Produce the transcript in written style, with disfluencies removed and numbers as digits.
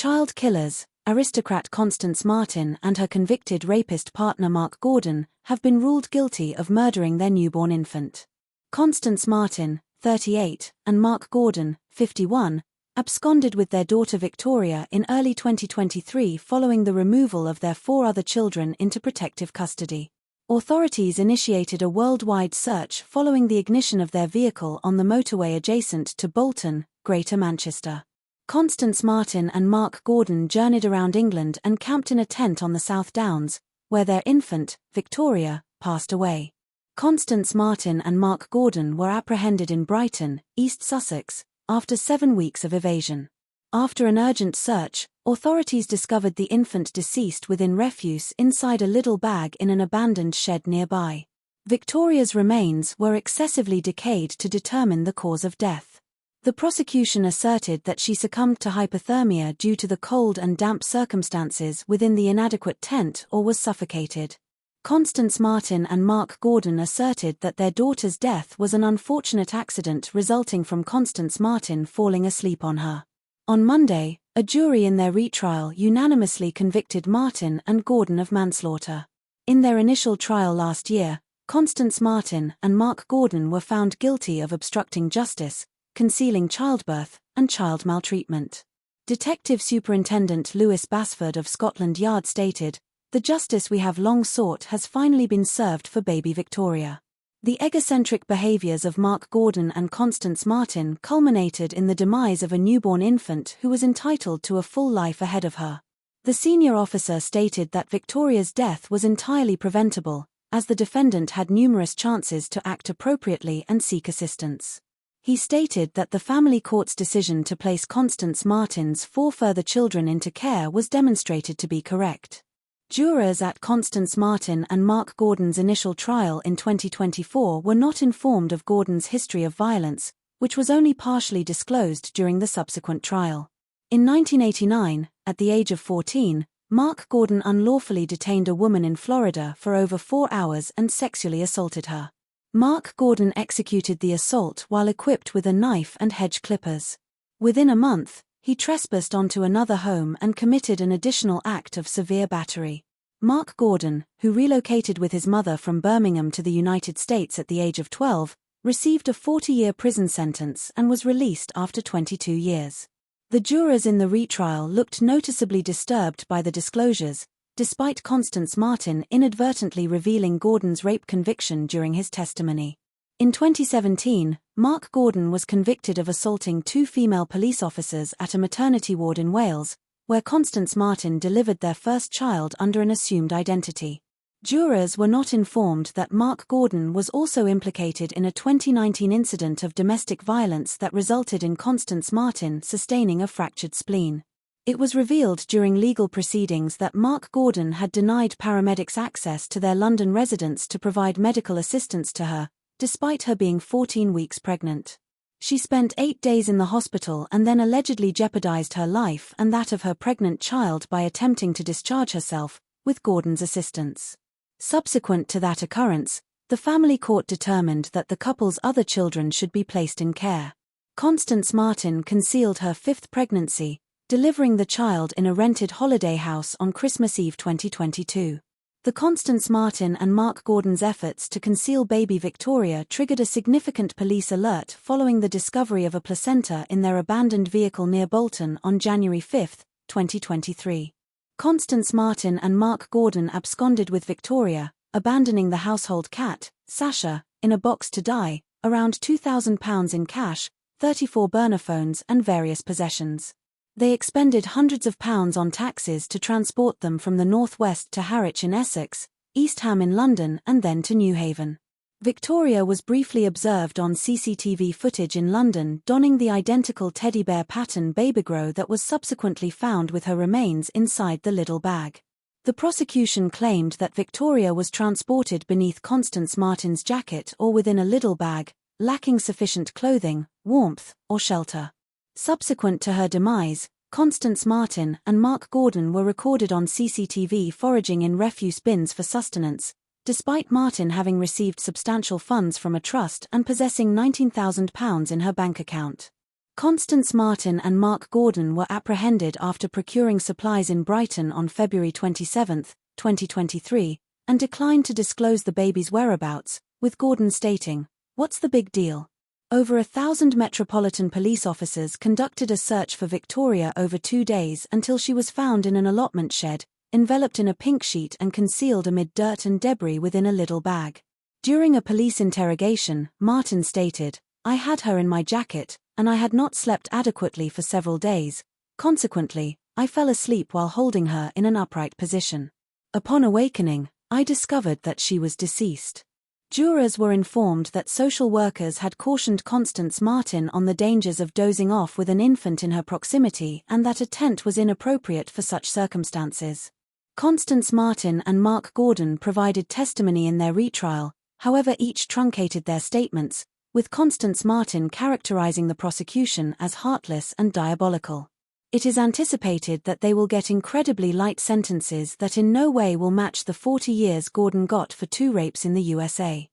Child killers, Aristocrat Constance Marten and her convicted rapist partner Mark Gordon, have been ruled guilty of murdering their newborn infant. Constance Marten, 38, and Mark Gordon, 51, absconded with their daughter Victoria in early 2023 following the removal of their 4 other children into protective custody. Authorities initiated a worldwide search following the ignition of their vehicle on the motorway adjacent to Bolton, Greater Manchester. Constance Marten and Mark Gordon journeyed around England and camped in a tent on the South Downs, where their infant, Victoria, passed away. Constance Marten and Mark Gordon were apprehended in Brighton, East Sussex, after 7 weeks of evasion. After an urgent search, authorities discovered the infant deceased within refuse inside a Lidl bag in an abandoned shed nearby. Victoria's remains were excessively decayed to determine the cause of death. The prosecution asserted that she succumbed to hypothermia due to the cold and damp circumstances within the inadequate tent or was suffocated. Constance Marten and Mark Gordon asserted that their daughter's death was an unfortunate accident resulting from Constance Marten falling asleep on her. On Monday, a jury in their retrial unanimously convicted Marten and Gordon of manslaughter. In their initial trial last year, Constance Marten and Mark Gordon were found guilty of obstructing justice, concealing childbirth, and child maltreatment. Detective Superintendent Lewis Basford of Scotland Yard stated, "The justice we have long sought has finally been served for baby Victoria." The egocentric behaviours of Mark Gordon and Constance Marten culminated in the demise of a newborn infant who was entitled to a full life ahead of her. The senior officer stated that Victoria's death was entirely preventable, as the defendant had numerous chances to act appropriately and seek assistance. He stated that the family court's decision to place Constance Marten's 4 further children into care was demonstrated to be correct. Jurors at Constance Marten and Mark Gordon's initial trial in 2024 were not informed of Gordon's history of violence, which was only partially disclosed during the subsequent trial. In 1989, at the age of 14, Mark Gordon unlawfully detained a woman in Florida for over 4 hours and sexually assaulted her. Mark Gordon executed the assault while equipped with a knife and hedge clippers. Within a month, he trespassed onto another home and committed an additional act of severe battery. Mark Gordon, who relocated with his mother from Birmingham to the United States at the age of 12, received a 40-year prison sentence and was released after 22 years. The jurors in the retrial looked noticeably disturbed by the disclosures, despite Constance Marten inadvertently revealing Gordon's rape conviction during his testimony. In 2017, Mark Gordon was convicted of assaulting 2 female police officers at a maternity ward in Wales, where Constance Marten delivered their first child under an assumed identity. Jurors were not informed that Mark Gordon was also implicated in a 2019 incident of domestic violence that resulted in Constance Marten sustaining a fractured spleen. It was revealed during legal proceedings that Mark Gordon had denied paramedics access to their London residence to provide medical assistance to her, despite her being 14 weeks pregnant. She spent 8 days in the hospital and then allegedly jeopardized her life and that of her pregnant child by attempting to discharge herself, with Gordon's assistance. Subsequent to that occurrence, the family court determined that the couple's other children should be placed in care. Constance Marten concealed her 5th pregnancy, delivering the child in a rented holiday house on Christmas Eve 2022. The Constance Marten and Mark Gordon's efforts to conceal baby Victoria triggered a significant police alert following the discovery of a placenta in their abandoned vehicle near Bolton on January 5, 2023. Constance Marten and Mark Gordon absconded with Victoria, abandoning the household cat, Sasha, in a box to die, around £2,000 in cash, 34 burner phones and various possessions. They expended hundreds of pounds on taxis to transport them from the northwest to Harwich in Essex, East Ham in London and then to Newhaven. Victoria was briefly observed on CCTV footage in London donning the identical teddy bear pattern babygrow that was subsequently found with her remains inside the Lidl bag. The prosecution claimed that Victoria was transported beneath Constance Marten's jacket or within a Lidl bag, lacking sufficient clothing, warmth, or shelter. Subsequent to her demise, Constance Marten and Mark Gordon were recorded on CCTV foraging in refuse bins for sustenance, despite Marten having received substantial funds from a trust and possessing £19,000 in her bank account. Constance Marten and Mark Gordon were apprehended after procuring supplies in Brighton on February 27, 2023, and declined to disclose the baby's whereabouts, with Gordon stating, "What's the big deal?" Over 1,000 Metropolitan Police officers conducted a search for Victoria over 2 days until she was found in an allotment shed, enveloped in a pink sheet and concealed amid dirt and debris within a Lidl bag. During a police interrogation, Marten stated, "I had her in my jacket, and I had not slept adequately for several days. Consequently, I fell asleep while holding her in an upright position. Upon awakening, I discovered that she was deceased." Jurors were informed that social workers had cautioned Constance Marten on the dangers of dozing off with an infant in her proximity and that a tent was inappropriate for such circumstances. Constance Marten and Mark Gordon provided testimony in their retrial, however each truncated their statements, with Constance Marten characterizing the prosecution as heartless and diabolical. It is anticipated that they will get incredibly light sentences that in no way will match the 40 years Gordon got for 2 rapes in the USA.